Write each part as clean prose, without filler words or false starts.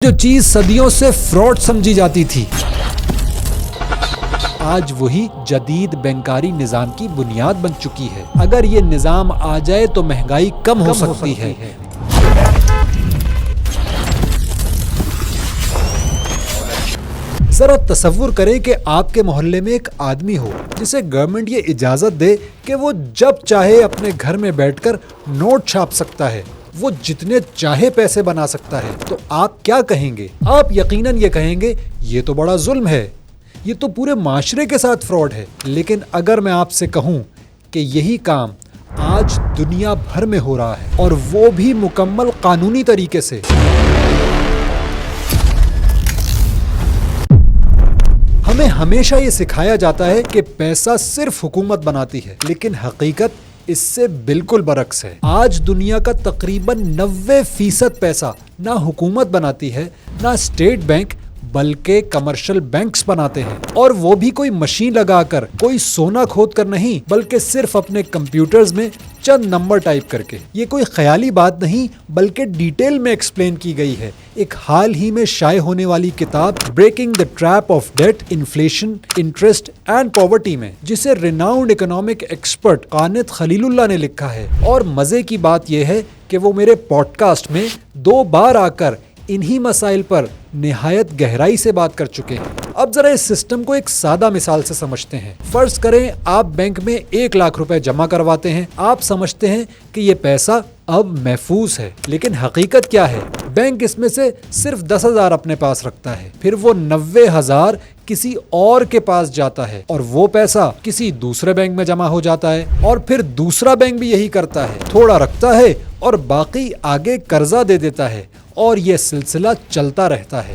جو چیز صدیوں سے فراڈ سمجھی جاتی تھی آج وہی جدید بینکاری نظام کی بنیاد بن چکی ہے۔ اگر یہ نظام آ جائے تو مہنگائی کم ہو سکتی ہے۔ ذرا تصور کریں کہ آپ کے محلے میں ایک آدمی ہو جسے گورنمنٹ یہ اجازت دے کہ وہ جب چاہے اپنے گھر میں بیٹھ کر نوٹ چھاپ سکتا ہے، وہ جتنے چاہے پیسے بنا سکتا ہے، تو آپ کیا کہیں گے؟ آپ یقیناً یہ کہیں گے یہ تو بڑا ظلم ہے، یہ تو پورے معاشرے کے ساتھ فراڈ ہے۔ لیکن اگر میں آپ سے کہوں کہ یہی کام آج دنیا بھر میں ہو رہا ہے اور وہ بھی مکمل قانونی طریقے سے، ہمیں ہمیشہ یہ سکھایا جاتا ہے کہ پیسہ صرف حکومت بناتی ہے، لیکن حقیقت اس سے بالکل برعکس ہے۔ آج دنیا کا تقریباً 90% پیسہ نہ حکومت بناتی ہے، نہ اسٹیٹ بینک، بلکہ کمرشل بینکس بناتے ہیں، اور وہ بھی کوئی مشین لگا کر، کوئی سونا کھود کر نہیں، بلکہ صرف اپنے کمپیوٹرز میں چند نمبر ٹائپ کر کے۔ یہ کوئی خیالی بات نہیں بلکہ ڈیٹیل میں ایکسپلین کی گئی ہے ایک حال ہی میں شائع ہونے والی کتاب breaking the trap of debt, inflation, interest and poverty میں، جسے renowned economic expert Qanit Khalilullah نے لکھا ہے۔ اور مزے کی بات یہ ہے کہ وہ میرے پوڈ کاسٹ میں 2 بار آ کر انہی مسائل پر نہایت گہرائی سے بات کر چکے ہیں۔ اب ذرا اس سسٹم کو ایک سادہ مثال سے سمجھتے ہیں۔ فرض کریں آپ بینک میں 1 لاکھ روپے جمع کرواتے ہیں۔ آپ سمجھتے ہیں کہ یہ پیسہ اب محفوظ ہے، لیکن حقیقت کیا ہے؟ بینک اس میں سے صرف 10,000 اپنے پاس رکھتا ہے، پھر وہ 90,000 کسی اور کے پاس جاتا ہے، اور وہ پیسہ کسی دوسرے بینک میں جمع ہو جاتا ہے، اور پھر دوسرا بینک بھی یہی کرتا ہے، تھوڑا رکھتا ہے اور باقی آگے قرضہ دے دیتا ہے، اور یہ سلسلہ چلتا رہتا ہے۔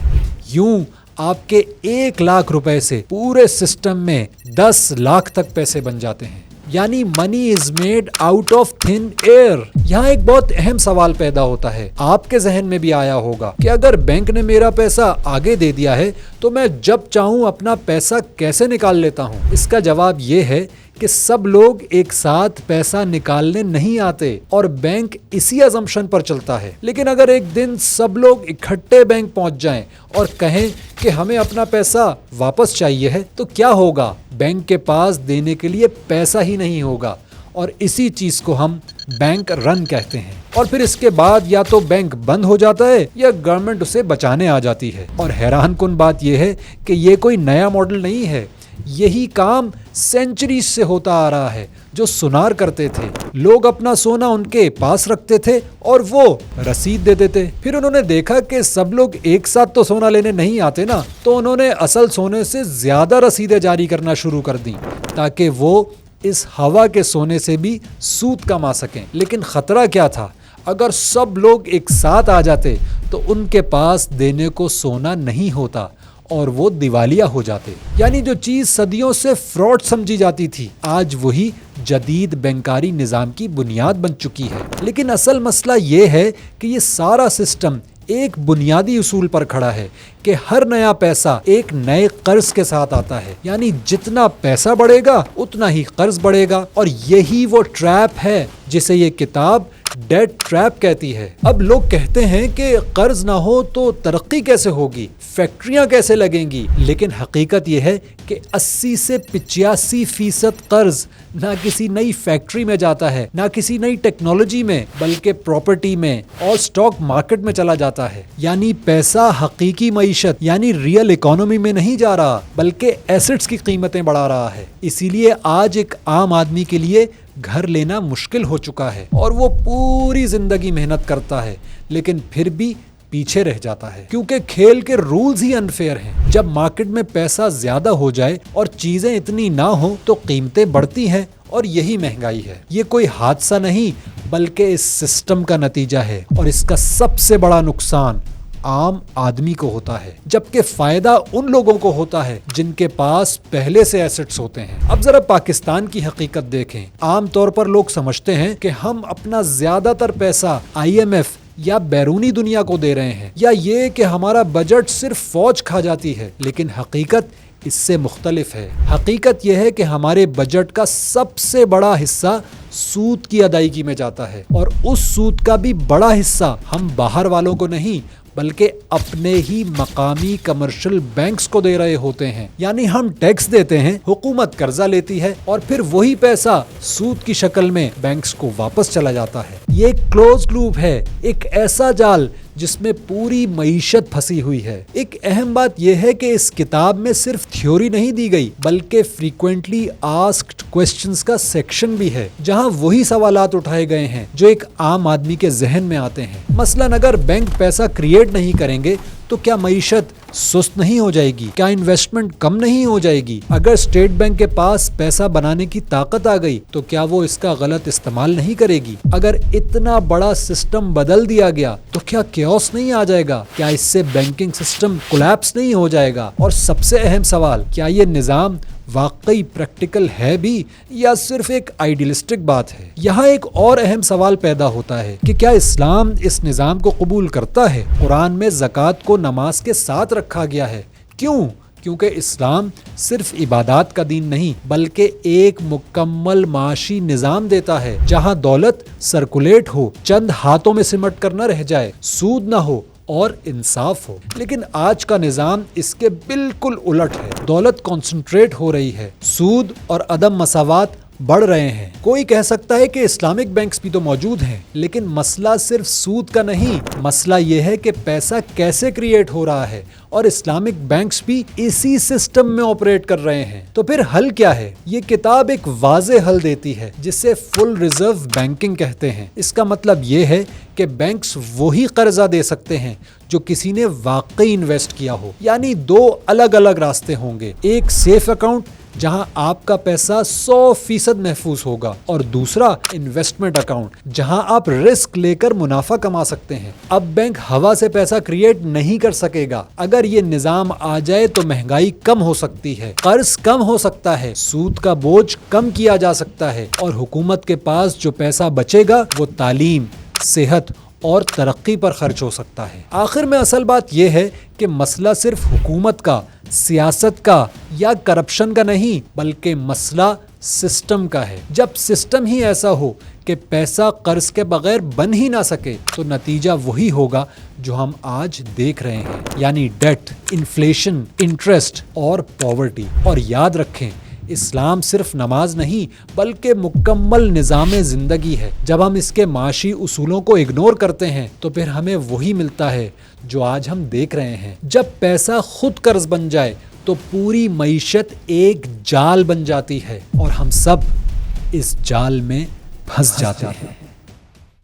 یوں آپ کے 1 لاکھ روپے سے پورے سسٹم میں 10 لاکھ تک پیسے بن جاتے ہیں، یعنی money is made out of thin air. یہاں ایک بہت اہم سوال پیدا ہوتا ہے، آپ کے ذہن میں بھی آیا ہوگا کہ اگر بینک نے میرا پیسہ آگے دے دیا ہے تو میں جب چاہوں اپنا پیسہ کیسے نکال لیتا ہوں؟ اس کا جواب یہ ہے کہ سب لوگ ایک ساتھ پیسہ نکالنے نہیں آتے، اور بینک اسی اسمپشن پر چلتا ہے۔ لیکن اگر ایک دن سب لوگ اکٹھے بینک پہنچ جائیں اور کہیں کہ ہمیں اپنا پیسہ واپس چاہیے ہے، تو کیا ہوگا؟ بینک کے پاس دینے کے لیے پیسہ ہی نہیں ہوگا، اور اسی چیز کو ہم بینک رن کہتے ہیں۔ اور پھر اس کے بعد یا تو بینک بند ہو جاتا ہے یا گورنمنٹ اسے بچانے آ جاتی ہے۔ اور حیران کن بات یہ ہے کہ یہ کوئی نیا ماڈل نہیں ہے، یہی کام سینچریز سے ہوتا آ رہا ہے۔ جو سونار کرتے تھے، لوگ اپنا سونا ان کے پاس رکھتے تھے اور وہ رسید دے دیتے، پھر انہوں نے دیکھا کہ سب لوگ ایک ساتھ تو سونا لینے نہیں آتے نا، تو انہوں نے اصل سونے سے زیادہ رسیدیں جاری کرنا شروع کر دیں تاکہ وہ اس ہوا کے سونے سے بھی سود کما سکیں۔ لیکن خطرہ کیا تھا؟ اگر سب لوگ ایک ساتھ آ جاتے تو ان کے پاس دینے کو سونا نہیں ہوتا اور وہ دیوالیہ ہو جاتے۔ یعنی جو چیز صدیوں سے فراڈ سمجھی جاتی تھی آج وہی جدید بینکاری نظام کی بنیاد بن چکی ہے۔ لیکن اصل مسئلہ یہ ہے کہ یہ سارا سسٹم ایک بنیادی اصول پر کھڑا ہے کہ ہر نیا پیسہ ایک نئے قرض کے ساتھ آتا ہے، یعنی جتنا پیسہ بڑھے گا اتنا ہی قرض بڑھے گا، اور یہی وہ ٹریپ ہے جسے یہ کتاب ڈیٹ ٹریپ کہتی ہے۔ اب لوگ کہتے ہیں کہ قرض نہ ہو تو ترقی کیسے ہوگی، فیکٹریاں کیسے لگیں گی؟ لیکن حقیقت یہ ہے کہ 80 سے 85% قرض نہ کسی نئی فیکٹری میں جاتا ہے، نہ کسی نئی ٹیکنالوجی میں، بلکہ پراپرٹی میں اور سٹاک مارکیٹ میں چلا جاتا ہے۔ یعنی پیسہ حقیقی معیشت یعنی ریئل اکانومی میں نہیں جا رہا، بلکہ ایسٹس کی قیمتیں بڑھا رہا ہے۔ اسی لیے آج ایک عام آدمی کے لیے گھر لینا مشکل ہو چکا ہے، اور وہ پوری زندگی محنت کرتا ہے لیکن پھر بھی پیچھے رہ جاتا ہے، کیونکہ کھیل کے رولز ہی انفیئر ہیں۔ جب مارکیٹ میں پیسہ زیادہ ہو جائے اور چیزیں اتنی نہ ہوں تو قیمتیں بڑھتی ہیں، اور یہی مہنگائی ہے۔ یہ کوئی حادثہ نہیں بلکہ اس سسٹم کا نتیجہ ہے، اور اس کا سب سے بڑا نقصان عام آدمی کو ہوتا ہے، جبکہ فائدہ ان لوگوں کو ہوتا ہے جن کے پاس پہلے سے ایسٹس ہوتے ہیں۔ اب ذرا پاکستان کی حقیقت دیکھیں۔ عام طور پر لوگ سمجھتے ہیں کہ ہم اپنا زیادہ تر پیسہ IMF یا بیرونی دنیا کو دے رہے ہیں، یا یہ کہ ہمارا بجٹ صرف فوج کھا جاتی ہے، لیکن حقیقت اس سے مختلف ہے۔ حقیقت یہ ہے کہ ہمارے بجٹ کا سب سے بڑا حصہ سود کی ادائیگی میں جاتا ہے، اور اس سود کا بھی بڑا حصہ ہم باہر والوں کو نہیں بلکہ اپنے ہی مقامی کمرشل بینکس کو دے رہے ہوتے ہیں. یعنی ہم ٹیکس دیتے ہیں، حکومت قرضہ لیتی ہے اور پھر وہی پیسہ سود کی شکل میں بینکس کو واپس چلا جاتا ہے. یہ ایک کلوزڈ لوپ ہے، ایک ایسا جال جس میں پوری معیشت پھنسی ہوئی ہے. ایک اہم بات یہ ہے کہ اس کتاب میں صرف تھیوری نہیں دی گئی بلکہ فریکوینٹلی آسکڈ کوسچنز کا سیکشن بھی ہے، جہاں وہی سوالات اٹھائے گئے ہیں جو ایک عام آدمی کے ذہن میں آتے ہیں. مثلاً اگر بینک پیسہ کریٹ نہیں کریں گے تو کیا معیشت سست نہیں ہو جائے گی؟ کیا انویسٹمنٹ کم نہیں ہو جائے گی؟ اگر اسٹیٹ بینک کے پاس پیسہ بنانے کی طاقت آ گئی تو کیا وہ اس کا غلط استعمال نہیں کرے گی؟ اگر اتنا بڑا سسٹم بدل دیا گیا تو کیا کیوس نہیں آ جائے گا؟ کیا اس سے بینکنگ سسٹم کولیپس نہیں ہو جائے گا؟ اور سب سے اہم سوال، کیا یہ نظام واقعی پریکٹیکل ہے بھی یا صرف ایک آئیڈیلسٹک بات ہے؟ یہاں ایک اور اہم سوال پیدا ہوتا ہے کہ کیا اسلام اس نظام کو قبول کرتا ہے؟ قرآن میں زکوٰۃ کو نماز کے ساتھ رکھا گیا ہے. کیوں؟ کیونکہ اسلام صرف عبادات کا دین نہیں بلکہ ایک مکمل معاشی نظام دیتا ہے جہاں دولت سرکولیٹ ہو، چند ہاتھوں میں سمٹ کر نہ رہ جائے، سود نہ ہو اور انصاف ہو. لیکن آج کا نظام اس کے بالکل الٹ ہے. دولت کنسنٹریٹ ہو رہی ہے، سود اور عدم مساوات بڑھ رہے ہیں. کوئی کہہ سکتا ہے کہ اسلامک بینکس بھی تو موجود ہیں، لیکن مسئلہ صرف سود کا نہیں، مسئلہ یہ ہے کہ پیسہ کیسے کریٹ ہو رہا ہے، اور اسلامک بینکس بھی اسی سسٹم میں آپریٹ کر رہے ہیں. تو پھر حل کیا ہے؟ یہ کتاب ایک واضح حل دیتی ہے جسے فل ریزرو بینکنگ کہتے ہیں. اس کا مطلب یہ ہے کہ بینکس وہی قرضہ دے سکتے ہیں جو کسی نے واقعی انویسٹ کیا ہو. یعنی دو الگ الگ راستے ہوں گے، ایک سیف اکاؤنٹ جہاں آپ کا پیسہ 100% محفوظ ہوگا، اور دوسرا انویسٹمنٹ اکاؤنٹ جہاں آپ رسک لے کر منافع کما سکتے ہیں. اب بینک ہوا سے پیسہ کریٹ نہیں کر سکے گا. اگر یہ نظام آ جائے تو مہنگائی کم ہو سکتی ہے، قرض کم ہو سکتا ہے، سود کا بوجھ کم کیا جا سکتا ہے، اور حکومت کے پاس جو پیسہ بچے گا وہ تعلیم، صحت اور ترقی پر خرچ ہو سکتا ہے. آخر میں اصل بات یہ ہے کہ مسئلہ صرف حکومت کا، سیاست کا یا کرپشن کا نہیں بلکہ مسئلہ سسٹم کا ہے. جب سسٹم ہی ایسا ہو کہ پیسہ قرض کے بغیر بن ہی نہ سکے تو نتیجہ وہی ہوگا جو ہم آج دیکھ رہے ہیں، یعنی ڈیٹ، انفلیشن، انٹرسٹ اور پاورٹی. اور یاد رکھیں، اسلام صرف نماز نہیں بلکہ مکمل نظام زندگی ہے. جب ہم اس کے معاشی اصولوں کو اگنور کرتے ہیں تو پھر ہمیں وہی ملتا ہے جو آج ہم دیکھ رہے ہیں. جب پیسہ خود قرض بن جائے تو پوری معیشت ایک جال بن جاتی ہے اور ہم سب اس جال میں پھنس جاتے ہیں.